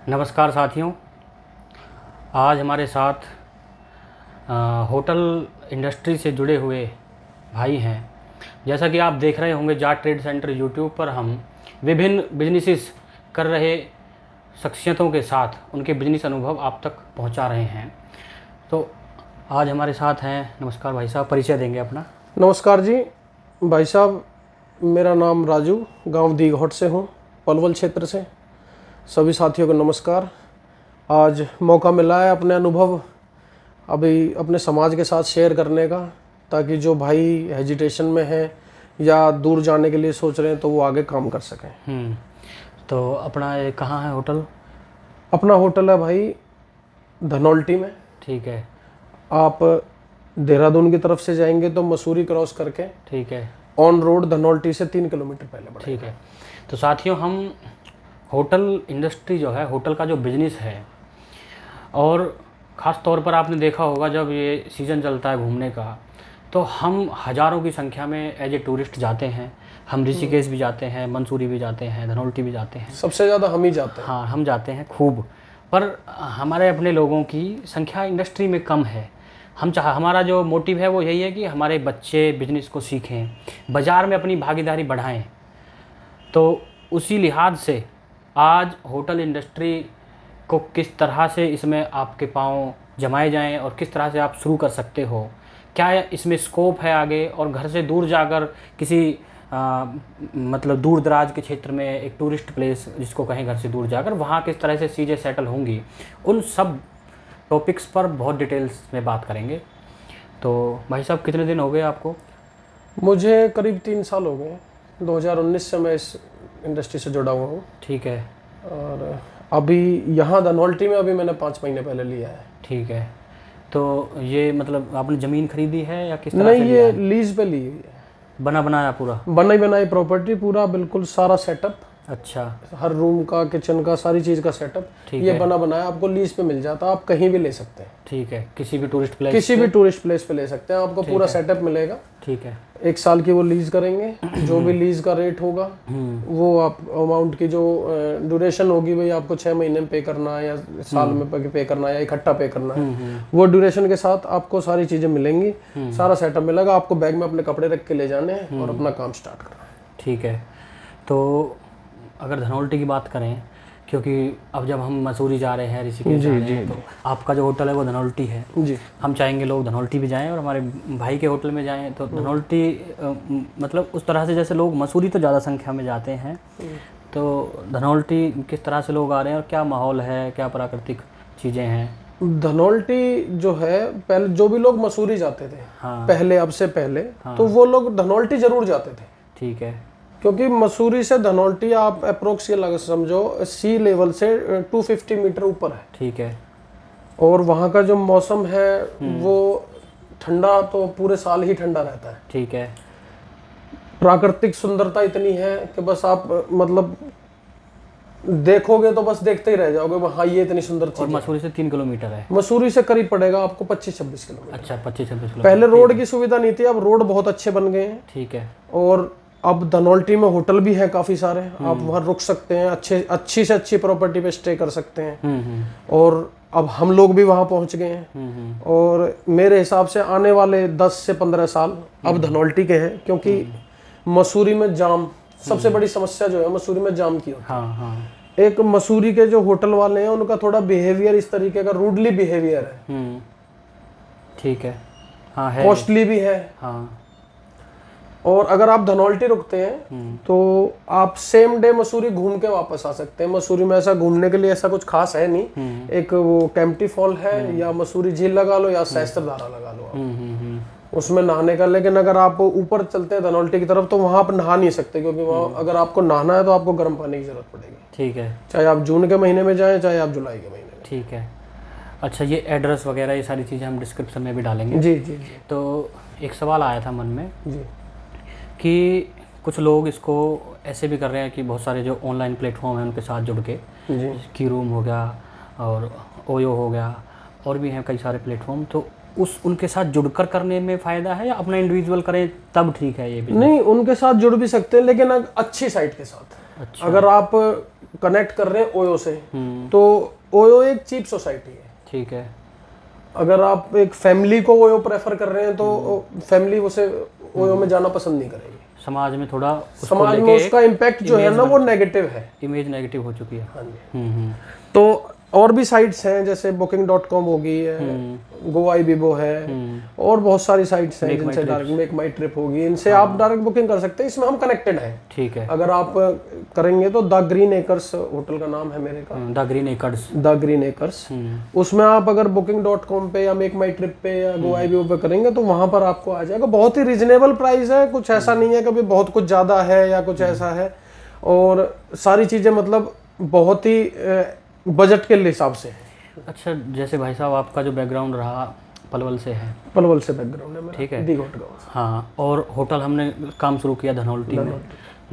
नमस्कार साथियों। आज हमारे साथ होटल इंडस्ट्री से जुड़े हुए भाई हैं। जैसा कि आप देख रहे होंगे, जाट ट्रेड सेंटर यूट्यूब पर हम विभिन्न बिजनेसेस कर रहे शख्सियतों के साथ उनके बिजनेस अनुभव आप तक पहुंचा रहे हैं। तो आज हमारे साथ हैं, नमस्कार भाई साहब, परिचय देंगे अपना। नमस्कार जी भाई साहब, मेरा नाम राजू, गांव दीघोट से हूँ, पलवल क्षेत्र से। सभी साथियों को नमस्कार। आज मौका मिला है अपने अनुभव अभी अपने समाज के साथ शेयर करने का, ताकि जो भाई हेजिटेशन में हैं या दूर जाने के लिए सोच रहे हैं तो वो आगे काम कर सकें। तो अपना ये कहाँ है होटल? अपना होटल है भाई धनौल्टी में। ठीक है। आप देहरादून की तरफ से जाएंगे तो मसूरी क्रॉस करके ठीक है। ऑन रोड धनौल्टी से 3 किलोमीटर पहले बढ़ेगा। ठीक है। तो साथियों, हम होटल इंडस्ट्री जो है, होटल का जो बिज़नेस है, और ख़ास तौर पर आपने देखा होगा जब ये सीज़न चलता है घूमने का, तो हम हज़ारों की संख्या में एज ए टूरिस्ट जाते हैं। हम ऋषिकेश भी जाते हैं, मंसूरी भी जाते हैं, धनौल्टी भी जाते हैं। सबसे ज़्यादा हम ही जाते हैं। हाँ, हम जाते हैं खूब। पर हमारे अपने लोगों की संख्या इंडस्ट्री में कम है। हमारा जो मोटिव है वो यही है कि हमारे बच्चे बिजनेस को सीखें, बाज़ार में अपनी भागीदारी बढ़ाएं। तो उसी लिहाज से आज होटल इंडस्ट्री को किस तरह से इसमें आपके पाँव जमाए जाएं और किस तरह से आप शुरू कर सकते हो, क्या इसमें स्कोप है आगे, और घर से दूर जाकर किसी मतलब दूर दराज के क्षेत्र में एक टूरिस्ट प्लेस जिसको कहें, घर से दूर जाकर वहाँ किस तरह से चीज़ें सेटल होंगी, उन सब टॉपिक्स पर बहुत डिटेल्स में बात करेंगे। तो भाई साहब, कितने दिन हो गए आपको? मुझे करीब 3 साल हो गए। 2019 से मैं इस इंडस्ट्री से जुड़ा हुआ हूँ। ठीक है। और अभी यहाँ धनौल्टी में अभी मैंने 5 महीने पहले लिया है। ठीक है। तो ये मतलब आपने ज़मीन खरीदी है या किस तरह नहीं, से लिया ये है? लीज पे ली हुई है। बना बनाया पूरा? बनाई बनाई प्रॉपर्टी, पूरा बिल्कुल सारा सेटअप, अच्छा। हर रूम का, किचन का, सारी चीज़ का सेटअप ठीक ये है। बना बनाया आपको लीज पे मिल जाता है। आप कहीं भी ले सकते हैं, ठीक है। किसी भी टूरिस्ट प्लेस किसी भी टूरिस्ट प्लेस पे ले सकते हैं। आपको पूरा सेटअप मिलेगा। ठीक है। 1 साल की वो लीज करेंगे। जो भी लीज का रेट होगा वो आप अमाउंट की जो ड्यूरेशन होगी, भाई आपको 6 महीने में पे करना है या साल में पे करना है या इकट्ठा पे करना है, वो ड्यूरेशन के साथ आपको सारी चीज़ें मिलेंगी। सारा सेटअप मिलेगा। आपको बैग में अपने कपड़े रख के ले जाने हैं और अपना काम स्टार्ट करना है। ठीक है। तो अगर धनौल्टी की बात करें, क्योंकि अब जब हम मसूरी जा रहे हैं, ऋषिकेश जा रहे हैं, तो आपका जो होटल है वो धनौल्टी है जी। हम चाहेंगे लोग धनौल्टी भी जाएं और हमारे भाई के होटल में जाएं। तो धनौल्टी मतलब उस तरह से, जैसे लोग मसूरी तो ज़्यादा संख्या में जाते हैं, तो धनौल्टी किस तरह से लोग आ रहे हैं और क्या माहौल है, क्या प्राकृतिक चीज़ें हैं? धनौल्टी जो है, पहले जो भी लोग मसूरी जाते थे, हाँ। पहले, अब से पहले, तो वो लोग धनौल्टी जरूर जाते थे। ठीक है। क्योंकि मसूरी से धनौल्टी आप अप्रोक्स ये लगा समझो सी लेवल से 250 मीटर ऊपर है। ठीक है। और वहाँ का जो मौसम है वो ठंडा, तो पूरे साल ही ठंडा रहता है। ठीक है। प्राकृतिक सुंदरता इतनी है कि बस आप मतलब देखोगे तो बस देखते ही रह जाओगे। वहाँ ये इतनी सुंदर और चीज है। मसूरी से 3 किलोमीटर है? मसूरी से करीब पड़ेगा आपको 25-26 किलोमीटर। अच्छा, 25-26 किलोमीटर। पहले रोड की सुविधा नहीं थी, अब रोड बहुत अच्छे बन गए हैं। ठीक है। और अब धनौल्टी में होटल भी हैं काफ़ी सारे। आप वहाँ रुक सकते हैं, अच्छी से अच्छी प्रॉपर्टी पे स्टे कर सकते हैं। और अब हम लोग भी वहाँ पहुँच गए हैं। और मेरे हिसाब से आने वाले 10 से 15 साल अब धनौल्टी के हैं, क्योंकि मसूरी में जाम, सबसे बड़ी समस्या जो है मसूरी में जाम की होती है। हाँ हाँ। एक मसूरी के जो होटल वाले हैं उनका थोड़ा बिहेवियर इस तरीके का रूडली बिहेवियर है। ठीक है। हाँ, है। कॉस्टली भी है। हाँ। और अगर आप धनौल्टी रुकते हैं तो आप सेम डे मसूरी घूम के वापस आ सकते हैं। मसूरी में ऐसा घूमने के लिए ऐसा कुछ खास है नहीं। एक वो कैंपटी फॉल है, या मसूरी झील लगा लो, या सहस्त्रधारा लगा लो आप। उसमें नहाने का। लेकिन अगर आप ऊपर चलते हैं धनौल्टी की तरफ तो वहाँ आप नहा नहीं सकते, क्योंकि वहाँ अगर आपको नहाना है तो आपको गर्म पानी की जरूरत पड़ेगी। ठीक है। चाहे आप जून के महीने में जाएं, चाहे आप जुलाई के महीने में। ठीक है। अच्छा, ये एड्रेस वगैरह ये सारी चीज़ें हम डिस्क्रिप्शन में भी डालेंगे। जी जी जी। तो एक सवाल आया था मन में जी कि कुछ लोग इसको ऐसे भी कर रहे हैं कि बहुत सारे जो ऑनलाइन प्लेटफॉर्म हैं उनके साथ जुड़ के, जी। की रूम हो गया और ओयो हो गया, और भी हैं कई सारे प्लेटफॉर्म, तो उस उनके साथ जुड़कर करने में फ़ायदा है या अपना इंडिविजुअल करें तब ठीक है ये बिजनेस? नहीं, उनके साथ जुड़ भी सकते हैं, लेकिन अच्छी साइट के साथ। अच्छा। अगर आप कनेक्ट कर रहे हैं ओयो से, तो ओयो एक चीप सोसाइटी है। ठीक है। अगर आप एक फैमिली को ओयो प्रेफर कर रहे हैं तो फैमिली उसे ओयो में जाना पसंद नहीं करेगी। समाज में थोड़ा उसको समाज में लेके उसका इम्पैक्ट जो है ना वो नेगेटिव है। इमेज नेगेटिव हो चुकी है। हाँ जी। तो और भी साइट्स हैं, जैसे booking.com होगी, GoIbibo है, और बहुत सारी साइट्स हैं जिनसे डायरेक्ट मेक माई ट्रिप होगी, इनसे आप डायरेक्ट बुकिंग कर सकते हैं। इसमें हम कनेक्टेड हैं। ठीक है। अगर आप करेंगे तो द ग्रीन एकर्स होटल का नाम है मेरे का, the green acres. The green acres. उसमें आप अगर booking.com पे या मेक माई ट्रिप पे या GoIbibo पे करेंगे तो वहां पर आपको आ जाएगा। बहुत ही रिजनेबल प्राइस है, कुछ ऐसा नहीं है कभी बहुत कुछ ज़्यादा है या कुछ ऐसा है, और सारी चीज़ें मतलब बहुत ही बजट के हिसाब से है। अच्छा, जैसे भाई साहब आपका जो बैकग्राउंड रहा पलवल से है। पलवल से बैकग्राउंड है मेरा। ठीक है। दीघोट गाँव से। हाँ, और होटल हमने काम शुरू किया धनौल्टी में,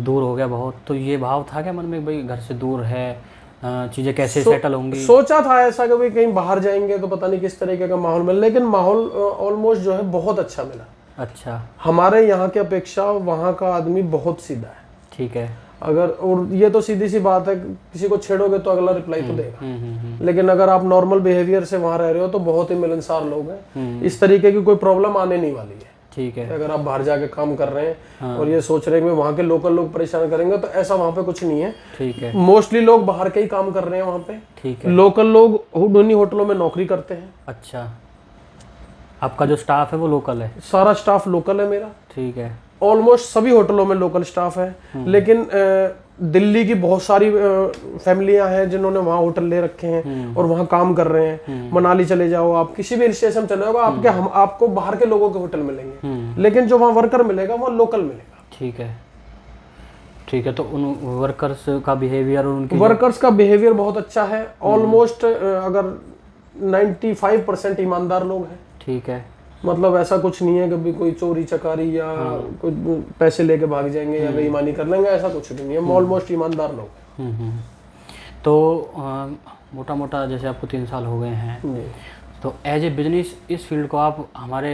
दूर हो गया बहुत, तो ये भाव था क्या मन में भाई घर से दूर है, चीज़ें कैसे सेटल होंगी? सोचा था ऐसा कि भाई कहीं बाहर जाएंगे तो पता नहीं किस तरीके का माहौल मिले, लेकिन माहौल ऑलमोस्ट जो है बहुत अच्छा मिला। अच्छा। हमारे हमारे यहाँ की अपेक्षा वहाँ का आदमी बहुत सीधा है। ठीक है। अगर, और ये तो सीधी सी बात है, किसी को छेड़ोगे तो अगला रिप्लाई तो देगा। लेकिन अगर आप नॉर्मल बिहेवियर से वहाँ रह रहे हो तो बहुत ही मिलनसार लोग हैं। इस तरीके की कोई प्रॉब्लम आने नहीं वाली है। ठीक है। अगर आप बाहर जाके काम कर रहे हैं और ये सोच रहे हैं कि वहाँ के लोकल लोग परेशान करेंगे, तो ऐसा वहाँ पे कुछ नहीं है। ठीक है। मोस्टली लोग बाहर के ही काम कर रहे हैं वहाँ पे। ठीक है। लोकल लोग उन्हीं होटलों में नौकरी करते हैं। अच्छा, आपका जो स्टाफ है वो लोकल है? सारा स्टाफ लोकल है मेरा। ठीक है। ऑलमोस्ट सभी होटलों में लोकल स्टाफ है, लेकिन दिल्ली की बहुत सारी फैमिलियां हैं जिन्होंने वहाँ होटल ले रखे हैं और वहाँ काम कर रहे हैं। मनाली चले जाओ, आप किसी भी हिल स्टेशन चले जाओ, आपको बाहर के लोगों के होटल मिलेंगे, लेकिन जो वहाँ वर्कर मिलेगा वहाँ लोकल मिलेगा। ठीक है। ठीक है। तो उन वर्कर्स का बिहेवियर और उनकी वर्कर्स का बिहेवियर बहुत अच्छा है। ऑलमोस्ट अगर 95% ईमानदार लोग हैं। ठीक है। मतलब ऐसा कुछ नहीं है कभी कोई चोरी चकारी या कुछ पैसे लेके भाग जाएंगे या बेईमानी कर लेंगे, ऐसा कुछ नहीं है। ऑलमोस्ट ईमानदार लोग हैं। तो मोटा मोटा जैसे आपको 3 साल हो गए हैं, तो एज ए बिजनेस इस फील्ड को आप हमारे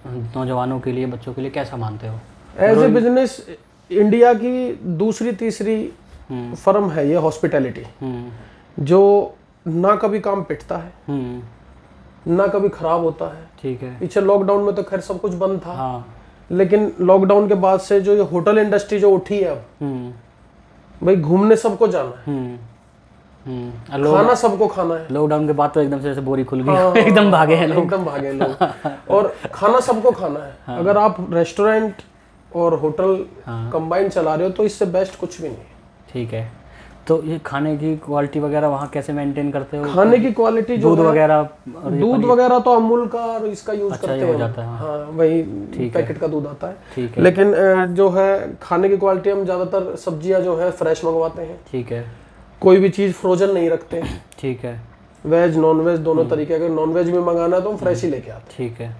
नौजवानों के लिए, बच्चों के लिए कैसा मानते हो? एज ए बिजनेस इंडिया की दूसरी तीसरी फर्म है ये हॉस्पिटैलिटी, जो ना कभी काम पिटता है ना कभी खराब होता है। ठीक है। पीछे लॉकडाउन में तो खैर सब कुछ बंद था। हाँ। लेकिन लॉकडाउन के बाद से जो ये होटल इंडस्ट्री जो उठी है अब, भाई घूमने सबको जाना है, खाना सबको खाना है। लॉकडाउन के बाद तो एकदम से जैसे बोरी खुल गई। एकदम भागे हैं लोग। एकदम भागे लोग। और खाना सबको खाना है। अगर आप रेस्टोरेंट और होटल कंबाइन चला रहे हो तो इससे बेस्ट कुछ भी नहीं है। ठीक है। तो ये खाने की क्वालिटी वगैरह वहाँ कैसे मेंटेन करते हो? खाने की क्वालिटी जो दूध वगैरह? दूध वगैरह तो अमूल का और इसका यूज करते हैं। हो जाता है। हाँ, वही पैकेट का दूध आता है। ठीक है। लेकिन जो है खाने की क्वालिटी, हम ज्यादातर सब्जियां जो है फ्रेश मंगवाते हैं। ठीक है। कोई भी चीज फ्रोजन नहीं रखते। ठीक है। वेज नॉन वेज दोनों तरीके, अगर नॉन वेज भी मंगाना है तो हम फ्रेश ही लेके आते हैं। ठीक है।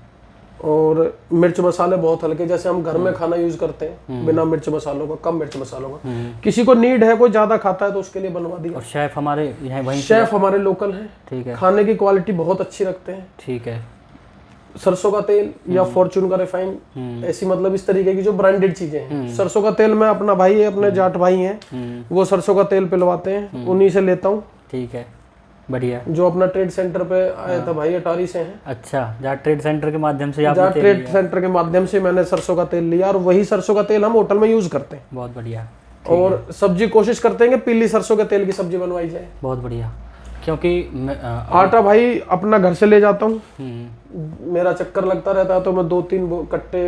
और मिर्च मसाले बहुत हल्के, जैसे हम घर में खाना यूज करते हैं बिना मिर्च मसालों का, कम मिर्च मसालों का। किसी को नीड है, कोई ज्यादा खाता है तो उसके लिए बनवा दिया। और शेफ हमारे यहाँ वहीं? शेफ हमारे लोकल हैं। ठीक है। खाने की क्वालिटी बहुत अच्छी रखते हैं। ठीक है। सरसों का तेल या फॉर्चून का रिफाइंड, ऐसी मतलब इस तरीके की जो ब्रांडेड चीजें हैं। सरसों का तेल मैं, अपना भाई है, अपने जाट भाई हैं, वो सरसों का तेल पिलवाते हैं, उन्हीं से लेता हूँ। ठीक है, बढ़िया। जो अपना ट्रेड सेंटर पे आया था भाई, अटारी से हैं। अच्छा, जाट ट्रेड सेंटर के माध्यम से आप? जाट ट्रेड सेंटर के माध्यम से मैंने सरसों का तेल लिया और वही सरसों का तेल हम होटल में यूज करते हैं। बहुत बढ़िया। और सब्जी कोशिश करते हैं कि पीली सरसों के तेल की सब्जी बनवाई जाए। बहुत बढ़िया। क्योंकि आटा भाई अपना घर से ले जाता हूँ, मेरा चक्कर लगता रहता है तो मैं 2-3 कट्टे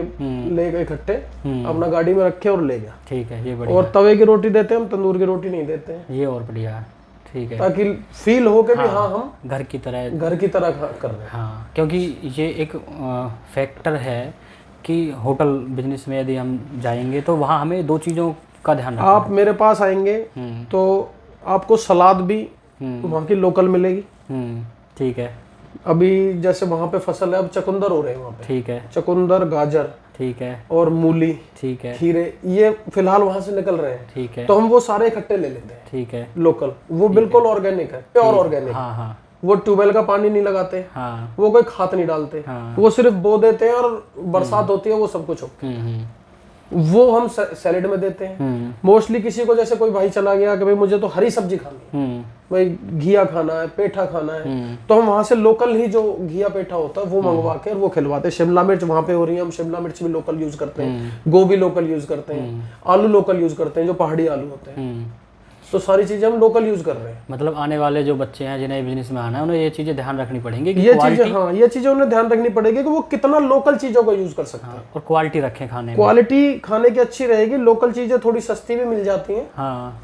ले गए इकट्ठे, अपना गाड़ी में रखे और ले गया। ठीक है, ये बढ़िया। और तवे की रोटी देते हैं हम, तंदूर की रोटी नहीं देते हैं। ये और बढ़िया है। ठीक है, ताकि फील हो के भी हाँ हम घर की तरह कर रहे हैं। हाँ, क्योंकि ये एक फैक्टर है कि होटल बिजनेस में यदि हम जाएंगे तो वहाँ हमें 2 चीज़ों का ध्यान रखना। आप मेरे पास आएंगे तो आपको सलाद भी वहाँ की लोकल मिलेगी। ठीक है। अभी जैसे वहाँ पे फसल है, अब चकुंदर हो रहे हैं वहाँ पे। ठीक है। चकुंदर, गाजर, ठीक है, और मूली, ठीक है, खीरे, ये फिलहाल वहाँ से निकल रहे हैं। ठीक है। तो हम वो सारे इकट्ठे ले लेते हैं। ठीक है। लोकल, वो बिल्कुल ऑर्गेनिक है, प्योर ऑर्गेनिक। हाँ हाँ। वो ट्यूबवेल का पानी नहीं लगाते, हाँ। वो कोई खाद नहीं डालते, हाँ। वो सिर्फ बो देते हैं और बरसात होती है वो सब कुछ होता है। वो हम सैलेड में देते हैं। मोस्टली किसी को जैसे कोई भाई चला गया कि भाई मुझे तो हरी सब्जी खानी है, भाई घिया खाना है, पेठा खाना है, तो हम वहां से लोकल ही जो घिया पेठा होता है वो मंगवा के और वो खिलवाते हैं। शिमला मिर्च वहां पे हो रही है, हम शिमला मिर्च भी लोकल यूज करते हैं, गोभी लोकल यूज करते हैं, आलू लोकल यूज करते हैं जो पहाड़ी आलू होते हैं। तो सारी चीजें हम लोकल यूज कर रहे हैं। मतलब आने वाले जो बच्चे हैं जिन्हें बिजनेस में आना है उन्हें ये चीजें ध्यान रखनी पड़ेंगी कि ये चीजें, हाँ ये चीजें उन्हें ध्यान रखनी पड़ेगी कि वो कितना लोकल चीजों का यूज कर सकते हैं और क्वालिटी रखें खाने में। क्वालिटी खाने की अच्छी रहेगी, लोकल चीजें थोड़ी सस्ती भी मिल जाती हैं। हाँ।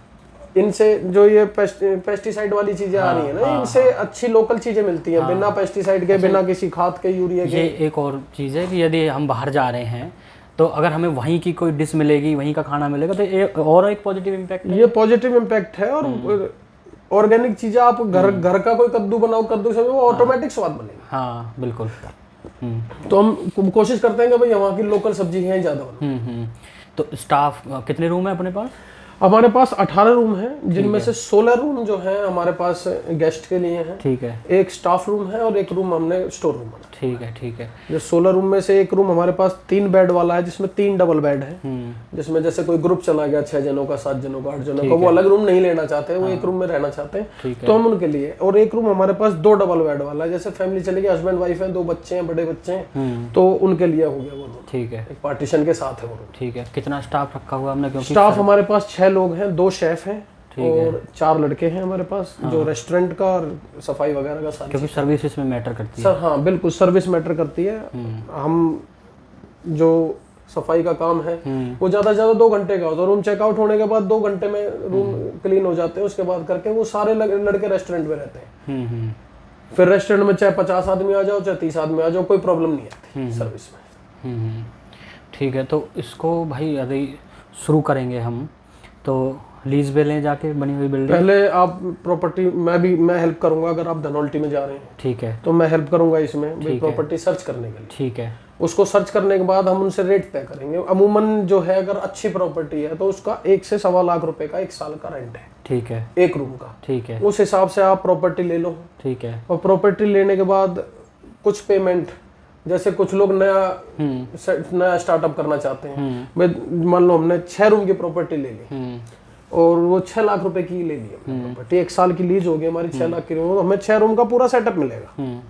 इनसे जो ये पेस्टिसाइड वाली चीजें आ रही है ना, इनसे अच्छी लोकल चीजें मिलती हैं, बिना पेस्टिसाइड के, बिना किसी खाद के, यूरिया के। ये एक और चीज़ है कि यदि हम बाहर जा रहे हैं तो अगर हमें वहीं की कोई डिश मिलेगी, वहीं का खाना मिलेगा, तो ये और एक पॉजिटिव इम्पैक्ट है। ये पॉजिटिव इम्पैक्ट है। और ऑर्गेनिक चीजें आप घर का कोई कद्दू बनाओ, कद्दू से वो ऑटोमेटिक स्वाद बनेगा। हाँ बिल्कुल। तो हम कोशिश करते हैं कि भाई वहाँ की लोकल सब्जी है ज्यादा बनाओ। तो स्टाफ कितने रूम है अपने पास? हमारे पास 18 रूम हैं, जिनमें से 16 रूम जो हैं हमारे पास गेस्ट के लिए हैं। ठीक है। एक स्टाफ रूम है और एक रूम हमने स्टोर रूम बनाया। ठीक है। ठीक है। जो 16 रूम में से एक रूम हमारे पास 3 बेड वाला है, जिसमें 3 डबल बेड है, जिसमें जैसे कोई ग्रुप चला गया 6 जनों का, 7 जनों का, 8 जनों का, वो अलग रूम नहीं लेना चाहते, वो एक रूम में रहना चाहते हैं, तो हम उनके लिए। और एक रूम हमारे पास 2 डबल बेड वाला है, जैसे फैमिली चलेगी, हस्बैंड वाइफ है, 2 बच्चे हैं, बड़े बच्चे हैं, तो उनके लिए हो गया वो रूम। ठीक है। एक पार्टीशन के साथ है वो रूम। ठीक है। कितना स्टाफ रखा हुआ हमने? क्योंकि स्टाफ हमारे पास 6 लोग हैं, 2 शेफ हैं और 4 लड़के हैं हमारे पास, जो रेस्टोरेंट का और सफाई वगैरह का सारी। क्योंकि सर्विस इसमें मैटर करती है। सर हाँ बिल्कुल, सर्विस मैटर करती है। हम जो सफाई का काम है वो ज्यादा से ज्यादा 2 घंटे का होता है। रूम चेकआउट होने के बाद 2 घंटे में रूम क्लीन हो जाते हैं, उसके बाद करके वो सारे लड़के रेस्टोरेंट में रहते हैं। फिर रेस्टोरेंट में चाहे 50 आदमी आ जाओ, चाहे 30 आदमी आ जाओ, कोई प्रॉब्लम नहीं आती सर्विस में। ठीक है। तो इसको भाई यदि शुरू करेंगे हम तो लीज पे लें जाके बनी हुई बिल्डिंग? पहले आप प्रॉपर्टी, मैं हेल्प करूंगा। अगर आप धनौल्टी में जा रहे हैं, ठीक है, तो मैं हेल्प करूंगा इसमें प्रॉपर्टी सर्च करने के लिए। ठीक है। उसको सर्च करने के बाद हम उनसे रेट तय करेंगे। अमूमन जो है, अगर अच्छी प्रॉपर्टी है तो उसका 1 से 1.25 लाख रुपए का 1 साल का रेंट है। ठीक है। एक रूम का। ठीक है। उस हिसाब से आप प्रॉपर्टी ले लो। ठीक है। और प्रॉपर्टी लेने के बाद कुछ पेमेंट, जैसे कुछ लोग नया स्टार्टअप करना चाहते हैं, मान लो हमने 6 रूम की प्रॉपर्टी ले ली और वो 6 लाख रुपए की ले ली प्रॉपर्टी, 1 साल की लीज होगी हमारी, 6 लाख की, हमें 6 रूम का पूरा सेटअप मिलेगा,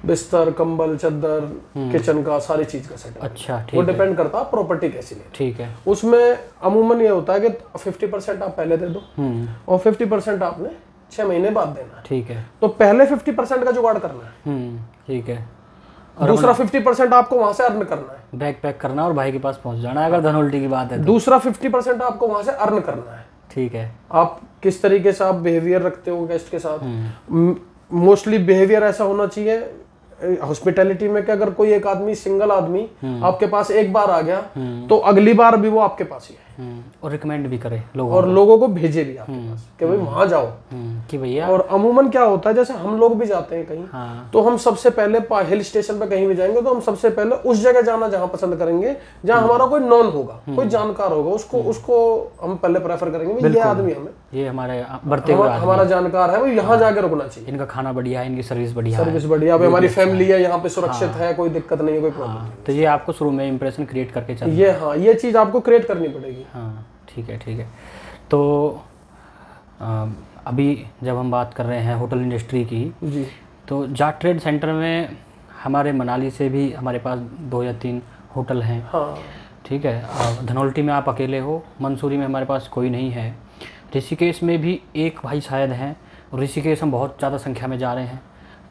बिस्तर, कंबल, चद्दर, किचन का, सारी चीज का सेटअप। अच्छा, ठीक है। वो डिपेंड करता है प्रॉपर्टी कैसी ले। ठीक है। उसमें अमूमन ये होता है कि 50% आप पहले दे दो और 50% आपने 6 महीने बाद देना है। ठीक है। तो पहले 50% का जुगाड़ करना है। ठीक है। और दूसरा 50% आपको वहां से अर्न करना है, बैग पैक करना और भाई के पास पहुंच जाना है, अगर धनौल्टी की बात है तो। दूसरा 50% आपको वहां से अर्न करना है। ठीक है। आप किस तरीके से आप बिहेवियर रखते हो गेस्ट के साथ। मोस्टली बिहेवियर ऐसा होना चाहिए हॉस्पिटैलिटी में कि अगर कोई एक आदमी, सिंगल आदमी आपके पास एक बार आ गया तो अगली बार भी वो आपके पास ही है, और रिकमेंड भी करे लोगों और लोगों को भेजे भी आपके पास कि भाई वहां जाओ कि भैया। और अमूमन क्या होता है, जैसे हम लोग भी जाते हैं कहीं, तो हम सबसे पहले हिल स्टेशन पे कहीं भी जाएंगे तो हम सबसे पहले उस जगह जाना जहां पसंद करेंगे जहां हमारा कोई नॉन होगा, कोई जानकार होगा, उसको हम पहले प्रेफर करेंगे। ये आदमी हमें, ये हमारे बढ़ते हुए हमारा जानकार है, वो यहाँ जाके रुकना चाहिए, इनका खाना बढ़िया है, इनकी सर्विस बढ़िया है, हमारी फैमिली है यहाँ पे, सुरक्षित है, कोई दिक्कत नहीं है, कोई प्रॉब्लम नहीं। तो ये आपको शुरू में इंप्रेशन क्रिएट करके चलना, ये हाँ, ये चीज आपको क्रिएट करनी पड़ेगी। हाँ ठीक है, ठीक है। तो अभी जब हम बात कर रहे हैं होटल इंडस्ट्री की जी, तो जाट ट्रेड सेंटर में हमारे मनाली से भी हमारे पास 2 या 3 होटल हैं। हाँ ठीक है। धनौल्टी में आप अकेले हो, मंसूरी में हमारे पास कोई नहीं है, ऋषिकेश में भी एक भाई शायद हैं, और ऋषिकेश हम बहुत ज़्यादा संख्या में जा रहे हैं।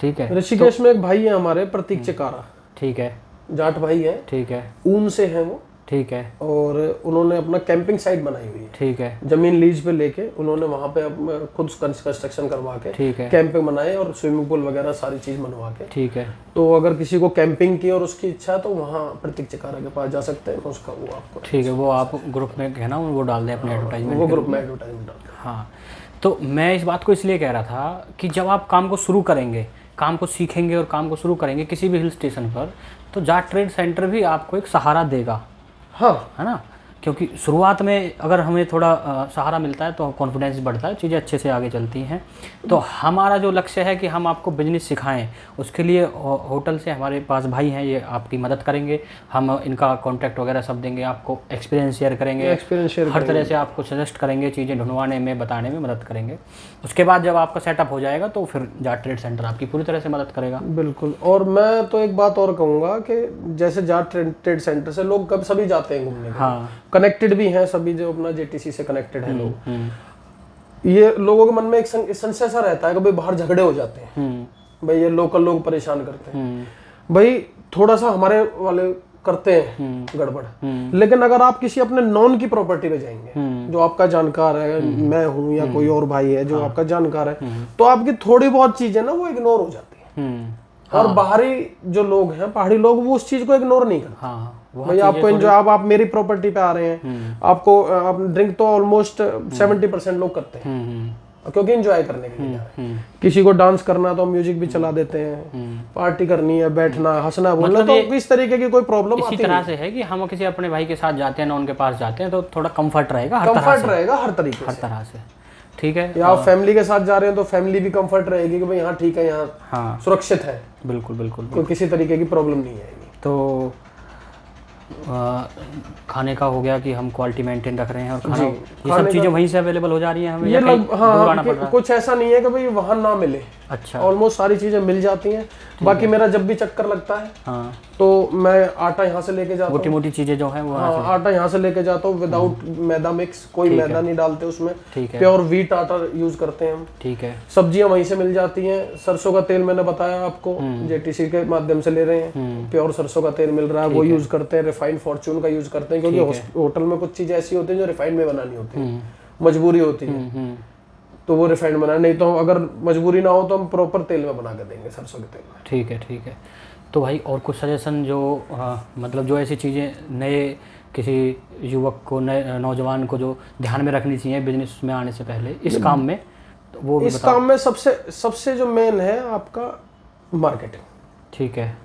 ठीक है। ऋषिकेश में एक भाई है हमारे, प्रतीक चिकारा। ठीक है। जाट भाई है। ठीक है। ऊन से है वो। ठीक है। और उन्होंने अपना कैंपिंग साइट बनाई हुई है। ठीक है। जमीन लीज पे लेके उन्होंने वहाँ पे खुद कंस्ट्रक्शन करवा के, ठीक है, कैंपिंग बनाए और स्विमिंग पूल वगैरह सारी चीज बनवा के। ठीक है। तो अगर किसी को कैंपिंग की और उसकी इच्छा है तो वहाँ प्रतीक चिकारा के पास जा सकते हैं, उसका वो आपको। ठीक है। वो आप ग्रुप में कहना, वो डाल दें अपने एडवर्टाइजमेंट, वो ग्रुप में एडवर्टाइजमेंट डाल दें। हाँ। तो मैं इस बात को इसलिए कह रहा था कि जब आप काम को शुरू करेंगे, काम को सीखेंगे और काम को शुरू करेंगे किसी भी हिल स्टेशन पर, तो जाट ट्रेड सेंटर भी आपको एक सहारा देगा। हाँ है ना, क्योंकि शुरुआत में अगर हमें थोड़ा सहारा मिलता है तो कॉन्फिडेंस बढ़ता है, चीज़ें अच्छे से आगे चलती हैं। तो हमारा जो लक्ष्य है कि हम आपको बिजनेस सिखाएं, उसके लिए होटल से हमारे पास भाई हैं, ये आपकी मदद करेंगे। हम इनका कॉन्टैक्ट वगैरह सब देंगे, आपको एक्सपीरियंस शेयर करेंगे, हर तरह से आपको सजेस्ट करेंगे, चीज़ें ढूंढवाने में बताने में मदद करेंगे। उसके बाद जब आपका सेटअप हो जाएगा तो फिर जाट ट्रेड सेंटर आपकी पूरी तरह से मदद करेगा। बिल्कुल। और मैं तो एक बात और कहूँगा कि जैसे जाट ट्रेड सेंटर से लोग कब सभी जाते हैं घूमने, हाँ, कनेक्टेड भी हैं सभी, जो अपना जेटीसी से कनेक्टेड है लोग। ये लोगों के मन में एक संशय सा रहता है कि भाई बाहर झगड़े हो जाते हैं, भाई ये लोकल लोग परेशान करते हैं, भाई थोड़ा सा हमारे वाले करते हैं गड़बड़। लेकिन अगर आप किसी अपने नॉन की प्रॉपर्टी पे जाएंगे, जो आपका जानकार है, मैं हूँ या कोई और भाई है जो आपका जानकार है, तो आपकी थोड़ी बहुत चीजें ना वो इग्नोर हो जाती है। और बाहरी जो लोग हैं, पहाड़ी लोग, वो उस चीज को इग्नोर नहीं करते। भाई आपको एंजॉय, आप मेरी प्रॉपर्टी पे आ रहे हैं, आपको ड्रिंक तो ऑलमोस्ट 70% लोग करते हैं, क्योंकि एंजॉय करने के लिए जा रहे हैं। किसी को डांस करना तो म्यूजिक भी चला देते हैं, पार्टी करनी है, बैठना, हंसना, बोलना, तो इस तरीके की कोई प्रॉब्लम इसी तरह से है कि हम किसी अपने भाई के साथ जाते हैं ना, उनके पास जाते हैं तो थोड़ा कंफर्ट रहेगा, हर तरीके हर तरह से। ठीक है। या आप फैमिली के साथ जा रहे हैं तो फैमिली भी कंफर्ट रहेगी कि भाई यहाँ ठीक है, यहाँ सुरक्षित है। बिल्कुल बिल्कुल, कोई किसी तरीके की प्रॉब्लम नहीं आएगी। तो खाने का हो गया कि हम क्वालिटी मेंटेन रख रहे हैं, और खाना ये सब चीज़ें वहीं से अवेलेबल हो जा रही हैं हमें, या कहीं दूर आना पड़ रहा है? कुछ ऐसा नहीं है कि भाई वहाँ ना मिले। अच्छा, ऑलमोस्ट सारी चीजें मिल जाती हैं। बाकी मेरा जब भी चक्कर लगता है, हाँ, तो मैं आटा यहाँ से लेके जाता हूँ, मोटी मोटी चीजें जो है वो, आटा यहाँ से लेके जाता हूँ विदाउट मैदा मिक्स, कोई मैदा नहीं डालते उसमें, ठीक है, प्योर व्हीट आटा यूज करते हैं हम। ठीक है। सब्जियां वहीं से मिल जाती हैं। सरसों का तेल मैंने बताया आपको, जेटीसी के माध्यम से ले रहे हैं, प्योर सरसों का तेल मिल रहा है, वो यूज करते हैं। रिफाइंड फॉर्चून का यूज करते हैं, क्योंकि होटल में कुछ चीजें ऐसी होती है जो रिफाइंड में बनानी होती है, मजबूरी होती है, तो वो रिफाइंड बना, नहीं तो अगर मजबूरी ना हो तो हम प्रॉपर तेल में बना के देंगे, सरसों के तेल में। ठीक है, ठीक है। तो भाई और कुछ सजेशन जो मतलब जो ऐसी चीज़ें नए किसी युवक को, नए नौजवान को जो ध्यान में रखनी चाहिए बिजनेस में आने से पहले इस काम में, तो वो इस काम में सबसे जो मेन है आपका मार्केटिंग। ठीक है।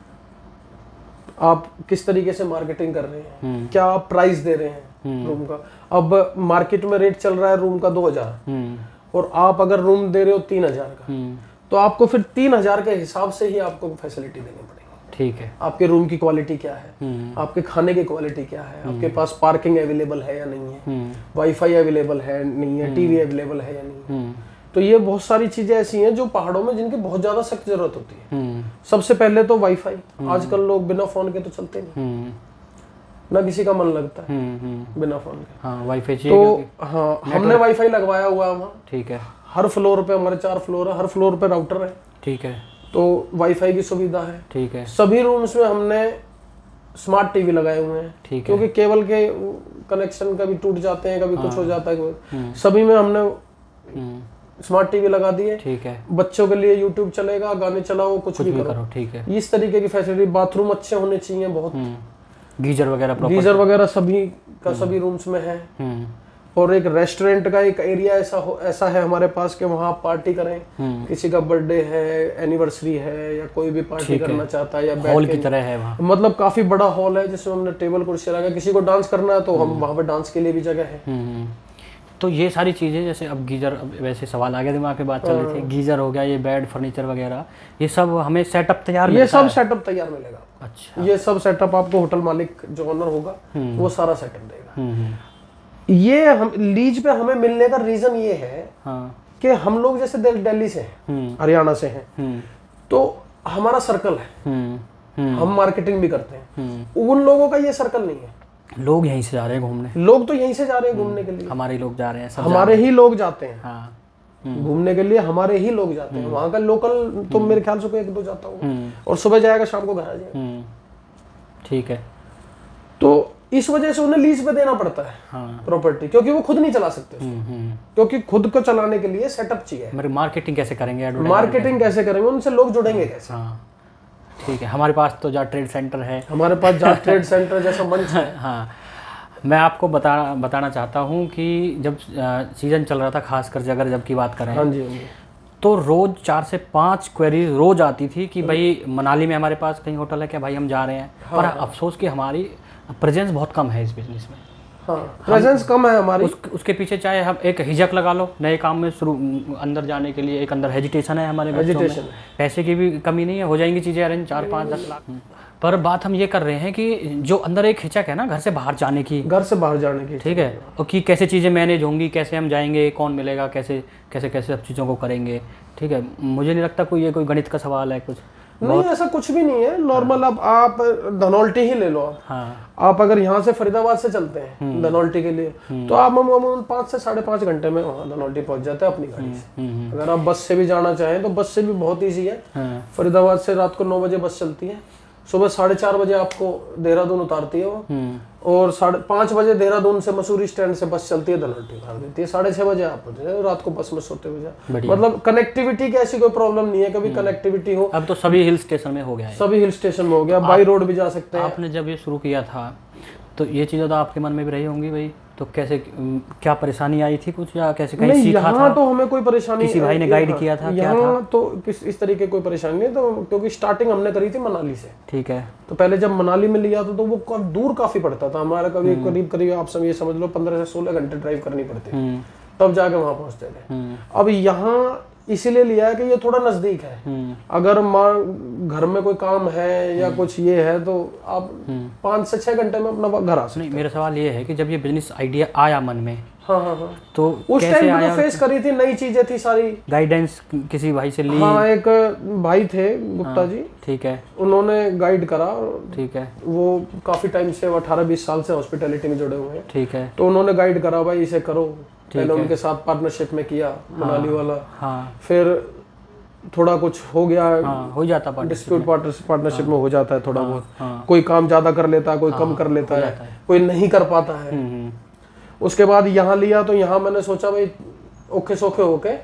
आप किस तरीके से मार्केटिंग कर रहे हैं, क्या आप प्राइस दे रहे हैं रूम का। अब मार्केट में रेट चल रहा है रूम का 2000, और आप अगर रूम दे रहे हो 3000 का, तो आपको फिर 3000 के हिसाब से ही आपको फैसिलिटी देनी पड़ेगी। ठीक है। आपके रूम की क्वालिटी क्या है, आपके खाने की क्वालिटी क्या है, आपके पास पार्किंग अवेलेबल है या नहीं है, वाईफाई अवेलेबल है नहीं है, टीवी अवेलेबल है या नहीं है। तो ये बहुत सारी चीजें ऐसी हैं जो पहाड़ों में जिनकी बहुत ज्यादा सख्त जरूरत होती है। सबसे पहले तो वाईफाई, आजकल लोग बिना फोन के तो चलते नहीं, ना किसी का मन लगता है बिना फोन के। हाँ, वाईफाई चाहिए। तो हाँ, हमने वाईफाई लगवाया हुआ है वहाँ। ठीक है। हर फ्लोर पे, हमारे 4 फ्लोर है, हर फ्लोर पे राउटर है। ठीक है। तो वाईफाई की सुविधा है। ठीक है। सभी रूम्स में हमने स्मार्ट टीवी लगाए हुए हैं। ठीक है। क्योंकि केबल के कनेक्शन कभी टूट जाते हैं, कभी कुछ हो जाता है, सभी में हमने स्मार्ट टीवी लगा दी है। ठीक है। बच्चों के लिए यूट्यूब चलेगा, गाने चलाओ, कुछ भी करो। ठीक है। इस तरीके की फैसिलिटी, बाथरूम अच्छे होने चाहिए, बहुत गीजर वगैरह सभी का सभी रूम्स में है। और एक रेस्टोरेंट का एक एरिया ऐसा है हमारे पास कि वहाँ आप पार्टी करें, किसी का बर्थडे है, एनिवर्सरी है, या कोई भी पार्टी करना चाहता है, या हॉल की तरह है वहाँ। मतलब काफी बड़ा हॉल है जिसमें हमने टेबल कुर्सी लगा, किसी को डांस करना है तो हम वहाँ पे डांस के लिए भी जगह है। तो ये सारी चीज़ें, जैसे अब गीजर, वैसे सवाल आ गया दिमाग पे, बात चल रही थी, गीजर हो गया, ये बेड, फर्नीचर वगैरह, ये सब हमें सेटअप तैयार मिलेगा? ये सब सेटअप तैयार मिलेगा। अच्छा। ये सब सेटअप आपको होटल मालिक जो ओनर होगा वो सारा सेटअप देगा। ये हम लीज पे हमें मिलने का रीजन ये है कि हम लोग जैसे दिल्ली से हैं, हरियाणा से हैं, तो हमारा सर्कल है, हम मार्केटिंग भी करते हैं। उन लोगों का ये सर्कल नहीं है। लोग यहीं से जा रहे हैं घूमने, लोग तो यहीं से जा रहे हैं घूमने के लिए, हमारे लोग जा रहे हैं, हमारे ही लोग जाते हैं। हाँ, घूमने के लिए हमारे ही लोग जाते हैं। वहाँ का लोकल तो मेरे ख्याल से कोई 1-2 जाता होगा, और सुबह जाएगा, शाम को घर आ जाएगा। ठीक है। तो इस वजह से उन्हें लीज पे देना पड़ता है प्रॉपर्टी, क्योंकि वो खुद नहीं चला सकते, क्योंकि खुद को चलाने के लिए सेटअप चाहिए। मार्केटिंग कैसे करेंगे, मार्केटिंग कैसे करेंगे, उनसे लोग जुड़ेंगे कैसे? हाँ, ठीक है। हमारे पास तो जाट ट्रेड सेंटर है, हमारे पास जाट ट्रेड सेंटर जैसा मंच है। हाँ, मैं आपको बताना चाहता हूँ कि जब सीजन चल रहा था, खासकर अगर जब की बात करें, हाँ जी, तो रोज 4 से 5 क्वेरीज रोज आती थी कि भाई मनाली में हमारे पास कहीं होटल है क्या, भाई हम जा रहे हैं। पर अफसोस कि हमारी प्रेजेंस बहुत कम है इस बिजनेस में। हाँ, प्रेजेंस कम है हमारी। उसके पीछे चाहे हम एक हिचक लगा लो नए काम में शुरू अंदर जाने के लिए, एक अंदर हेजिटेशन है हमारे बच्चों में। पैसे की भी कमी नहीं है, हो जाएंगी चीज़ें अरेंज 4, 5, 10 लाख। पर बात हम ये कर रहे हैं कि जो अंदर एक हिचक है ना घर से बाहर जाने की, ठीक है, और कि कैसे चीज़ें मैनेज होंगी, कैसे हम जाएंगे, कौन मिलेगा, कैसे कैसे कैसे सब चीज़ों को करेंगे, ठीक है। मुझे नहीं लगता कोई ये कोई गणित का सवाल है कुछ। नहीं, ऐसा कुछ भी नहीं है, नॉर्मल। अब आप धनौल्टी ही ले लो आप। हाँ। आप अगर यहाँ से फरीदाबाद से चलते हैं धनौल्टी के लिए, तो आप अमूमन 5 से 5.5 घंटे में वहाँ धनौल्टी पहुँच जाते हैं अपनी गाड़ी से। अगर आप बस से भी जाना चाहें तो बस से भी बहुत ईजी है। फरीदाबाद से रात को 9 बजे बस चलती है, सुबह 4:30 बजे आपको देहरादून उतारती है वो, और 5:30 बजे देहरादून से मसूरी स्टैंड से बस चलती है, धनौल्टी उतार देती है। 6:30 बजे आप पहुंचे, रात को बस में सोते हुए। मतलब कनेक्टिविटी की ऐसी कोई प्रॉब्लम नहीं है, कभी कनेक्टिविटी हो। अब तो सभी हिल स्टेशन में हो गया है, सभी हिल स्टेशन में हो गया, बाई रोड भी जा सकते हैं। आपने जब ये शुरू किया था तो ये चीज़ें तो आपके मन में भी रही होंगी भाई, तो कैसे क्या परेशानी आई थी कुछ, या कैसे कहीं सीखा था? यहाँ तो हमें कोई परेशानी, किसी भाई ने गाइड किया था? यहाँ तो इस तरीके कोई परेशानी नहीं, तो क्योंकि स्टार्टिंग हमने करी थी मनाली से। ठीक है। तो पहले जब मनाली में लिया तो वो दूर काफी पड़ता था हमारा, करीब आप सब ये समझ लो 15 से 16 घंटे ड्राइव करनी पड़ती, तब जाके वहां पहुंचते थे। अब यहाँ इसीलिए लिया है कि ये थोड़ा नजदीक है। अगर घर में कोई काम है या कुछ ये है तो आप 5 से 6 घंटे में अपना घर आ सकते हैं। नहीं, मेरा सवाल ये है कि जब ये बिजनेस आइडिया आया मन में, हाँ, तो उस टाइम तो फेस करी थी, नई चीजें थी सारी। गाइडेंस किसी भाई से ली? हाँ, एक भाई थे गुप्ता जी, ठीक है, उन्होंने गाइड करा। ठीक है। वो काफी टाइम से 18-20 साल से हॉस्पिटैलिटी में जुड़े हुए हैं, ठीक है। तो उन्होंने गाइड करा, भाई इसे करो। पहले उनके साथ पार्टनरशिप में किया मनाली वाला। हाँ। फिर थोड़ा कुछ हो गया, हो जाता, डिस्प्यूट पार्टनरशिप में हो जाता है थोड़ा बहुत। कोई काम ज्यादा कर लेता है, कोई कम कर लेता है, कोई नहीं कर पाता है। उसके बाद यहाँ लिया तो यहाँ मैंने सोचा भाई ओखे सोखे होके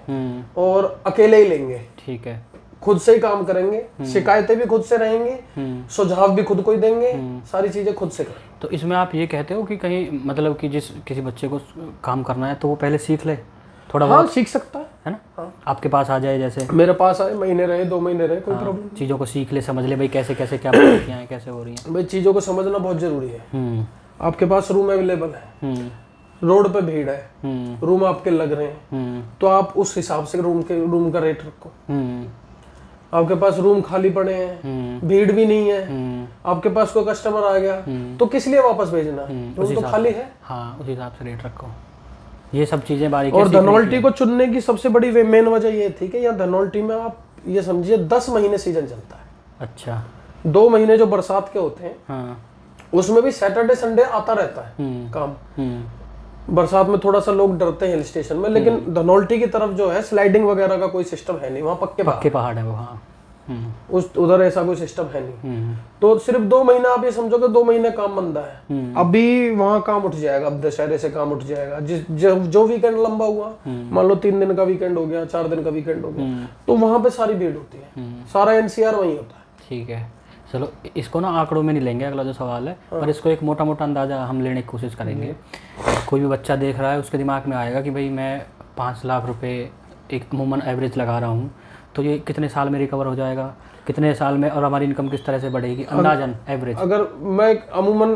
और अकेले ही लेंगे, ठीक है, खुद से ही काम करेंगे, शिकायतें भी खुद से रहेंगी, सुझाव भी खुद को ही देंगे, सारी चीजें खुद से करेंगे। तो इसमें आप ये कहते हो कि कहीं मतलब कि किसी बच्चे को काम करना है तो वो पहले सीख ले थोड़ा? हाँ, सीख सकता है ना। हाँ। आपके पास आ जाए, जैसे मेरे पास आए, महीने रहे, 2 महीने रहे, कोई प्रॉब्लम। चीज़ों को सीख ले, समझ ले भाई कैसे कैसे क्या परिस्थितियाँ हैं, कैसे हो रही हैं। भाई चीज़ों को समझना बहुत जरूरी है। आपके पास रूम अवेलेबल है, रोड पे भीड़ है, रूम आपके लग रहे हैं, तो आप उस हिसाब से रूम का रेट रखो। आपके पास रूम खाली पड़े हैं, भीड़ भी नहीं है, आपके पास कोई कस्टमर आ गया तो किस लिए वापस भेजना, रूम तो खाली है। हाँ, उस हिसाब से रेट रखो। ये सब चीजें बारीकी। और धनौल्टी को चुनने की सबसे बड़ी मेन वजह ये थी कि यहाँ धनौल्टी में आप ये समझिए 10 महीने सीजन चलता है। अच्छा। 2 महीने जो बरसात के होते हैं, हाँ, उसमें भी सैटरडे संडे आता रहता है काम। बरसात में थोड़ा सा लोग डरते हैं हिल स्टेशन में, लेकिन धनौल्टी की तरफ जो है स्लाइडिंग वगैरह का कोई सिस्टम है नहीं, वहाँ पक्के पहाड़ है वो। हाँ, उधर ऐसा कोई सिस्टम है नहीं। तो सिर्फ 2 महीना आप ये समझो कि 2 महीने काम मंदा है। अभी वहाँ काम उठ जाएगा, अब दशहरे से काम उठ जाएगा। जो वीकेंड लंबा हुआ, मान लो 3 दिन का वीकेंड हो गया, 4 दिन का वीकेंड हो गया, तो वहाँ पे सारी भीड़ होती है, सारा NCR वहीं होता है। ठीक है, चलो इसको ना आंकड़ों में नहीं लेंगे, अगला जो सवाल है, पर इसको एक मोटा मोटा अंदाजा हम लेने की कोशिश करेंगे। कोई भी बच्चा देख रहा है, उसके दिमाग में आएगा कि भाई मैं 5 लाख रुपए एक अमूमन एवरेज लगा रहा हूँ, तो ये कितने साल में रिकवर हो जाएगा, कितने साल में, और हमारी इनकम किस तरह से बढ़ेगी, अंदाजन एवरेज? अगर मैं अमूमन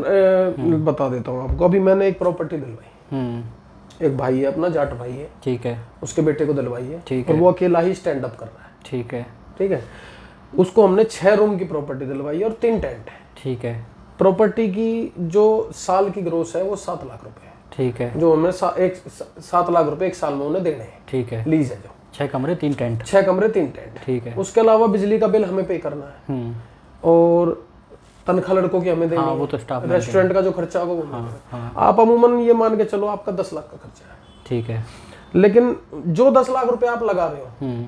बता देता हूँ आपको। अभी मैंने एक प्रॉपर्टी दिलवाई, एक भाई है अपना, जाट भाई है, ठीक है, उसके बेटे को दिलवाई है, ठीक है, और वो अकेला ही स्टैंड अप कर रहा है, ठीक है, ठीक है। उसको हमने 6 रूम की प्रॉपर्टी दिलवाई है और 3 टेंट है, ठीक है। प्रॉपर्टी की जो साल की ग्रोस है वो 7 लाख रुपए है, ठीक है, जो हमें 7 लाख रुपए एक साल में उन्हें देने हैं, ठीक है, लीज है जो। 6 कमरे 3 टेंट, 6 कमरे 3 टेंट, ठीक है। उसके अलावा बिजली का बिल हमें पे करना है, और तनख्वाह लड़कों की हमें देनी है, वो तो स्टाफ, रेस्टोरेंट का जो खर्चा होगा वो। आप अमूमन ये मान के चलो आपका 10 लाख का खर्चा है, ठीक है। लेकिन जो 10 लाख रुपए आप लगा रहे हो,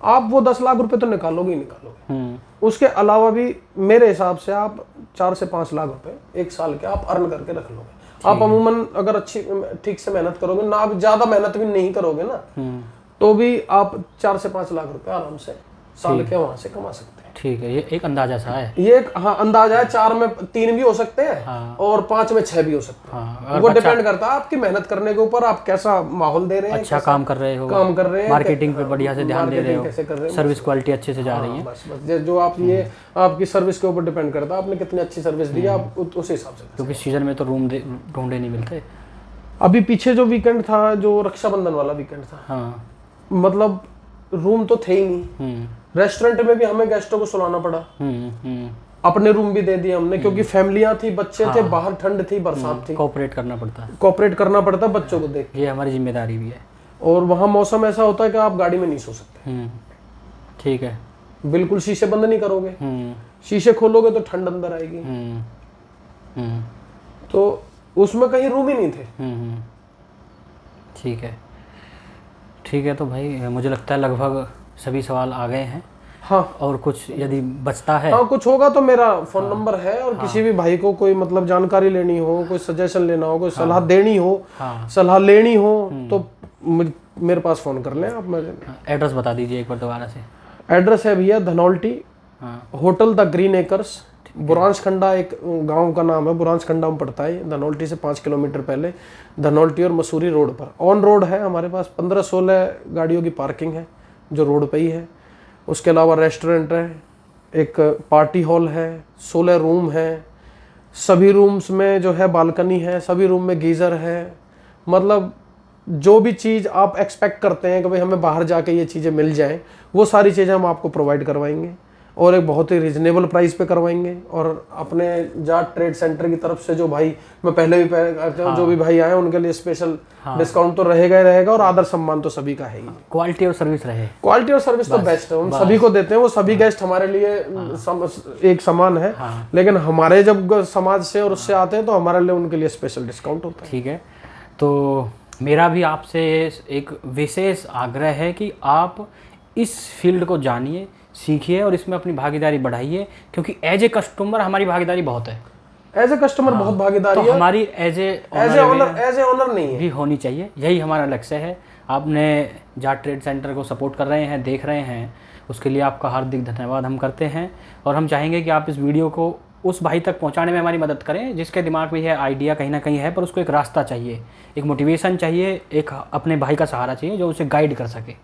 आप वो 10 लाख रुपए तो निकालोगे ही निकालोगे। उसके अलावा भी मेरे हिसाब से आप 4 से 5 लाख रुपए एक साल के आप अर्न करके रख लोगे। आप अमूमन अगर अच्छी ठीक से मेहनत करोगे ना, आप ज्यादा मेहनत भी नहीं करोगे ना, तो भी आप 4 से 5 लाख रुपए आराम से साल के वहां से कमा सकते हैं। ठीक है, ये एक अंदाजा सा है, ये एक हाँ अंदाजा है। 4 में 3 भी हो सकते हैं, हाँ, और 5 में 6 भी हो सकते हैं, हाँ, वो डिपेंड करता है आपकी मेहनत करने के ऊपर, आप कैसा माहौल दे रहे हैं, अच्छा काम कर रहे हो, मार्केटिंग पे बढ़िया से ध्यान दे रहे हो, कैसे कर रहे हो, सर्विस क्वालिटी अच्छे से जा रही है। बस जो आप ये आपकी सर्विस के ऊपर डिपेंड करता है, आपने कितनी अच्छी सर्विस दी, आप उस हिसाब से, क्योंकि सीजन में तो रूम ढूंढे नहीं मिलते। अभी पीछे जो वीकेंड था, जो रक्षाबंधन वाला वीकेंड था, हाँ। मतलब रूम तो थे ही नहीं, रेस्टोरेंट में भी हमें गेस्टों को सुलाना पड़ा, अपने रूम भी दे दिए हमने, क्योंकि फैमिलियां थी, बच्चे थे, बाहर ठंड थी, बरसात थी, कोऑपरेट करना पड़ता है, कोऑपरेट करना पड़ता बच्चों को देख। ये हमारी जिम्मेदारी भी है। और वहाँ मौसम ऐसा होता है कि आप गाड़ी में नहीं सो सकते, ठीक है, बिल्कुल शीशे बंद नहीं करोगे, शीशे खोलोगे तो ठंड अंदर आएगी, तो उसमें कहीं रूम ही नहीं थे। ठीक है, ठीक है। तो भाई मुझे लगता है लगभग सभी सवाल आ गए हैं। हाँ, और कुछ यदि बचता है, हाँ कुछ होगा तो मेरा फोन नंबर है, और किसी भी भाई को कोई मतलब जानकारी लेनी हो, कोई सजेशन लेना हो, कोई सलाह देनी हो, सलाह लेनी हो, तो मेरे पास फोन कर लें आप। मेरे एड्रेस बता दीजिए एक बार दोबारा से। एड्रेस है भैया Dhanaulti, hotel the green acres, Buranskhanda, एक गांव का नाम है, बुरांसखंडा में पड़ता है, धनौल्टी से 5 किलोमीटर पहले, धनौल्टी और मसूरी रोड पर। ऑन रोड है हमारे पास, 15-16 गाड़ियों की पार्किंग है जो रोड पे ही है। उसके अलावा रेस्टोरेंट है, एक पार्टी हॉल है, 16 रूम है, सभी रूम्स में जो है बालकनी है, सभी रूम में गीज़र है, मतलब जो भी चीज़ आप एक्सपेक्ट करते हैं कि भाई हमें बाहर जाके ये चीज़ें मिल जाएं, वो सारी चीज़ें हम आपको प्रोवाइड करवाएंगे, और एक बहुत ही रिजनेबल प्राइस पे करवाएंगे। और अपने जाट ट्रेड सेंटर की तरफ से जो भाई, मैं पहले भी कहता हूँ, जो भी भाई आए उनके लिए स्पेशल डिस्काउंट तो रहेगा ही रहेगा, और आदर सम्मान तो सभी का है ही। क्वालिटी और सर्विस रहे, क्वालिटी और सर्विस तो बेस्ट है, हम सभी को देते हैं, वो सभी गेस्ट हमारे लिए एक समान है, लेकिन हमारे जब समाज से और उससे आते हैं तो हमारे लिए उनके लिए स्पेशल डिस्काउंट होता है। ठीक है, तो मेरा भी आपसे एक विशेष आग्रह है कि आप इस फील्ड को जानिए, सीखिए और इसमें अपनी भागीदारी बढ़ाइए, क्योंकि एज ए कस्टमर हमारी भागीदारी बहुत है। एज ए कस्टमर बहुत भागीदारी तो है, हमारी एज ए ऑनर नहीं है, भी होनी चाहिए, यही हमारा लक्ष्य है। आपने जाट ट्रेड सेंटर को सपोर्ट कर रहे हैं, देख रहे हैं, उसके लिए आपका हार्दिक धन्यवाद हम करते हैं। और हम चाहेंगे कि आप इस वीडियो को उस भाई तक पहुंचाने में हमारी मदद करें जिसके दिमाग में यह आइडिया कहीं ना कहीं है, पर उसको एक रास्ता चाहिए, एक मोटिवेशन चाहिए, एक अपने भाई का सहारा चाहिए जो उसे गाइड कर सके।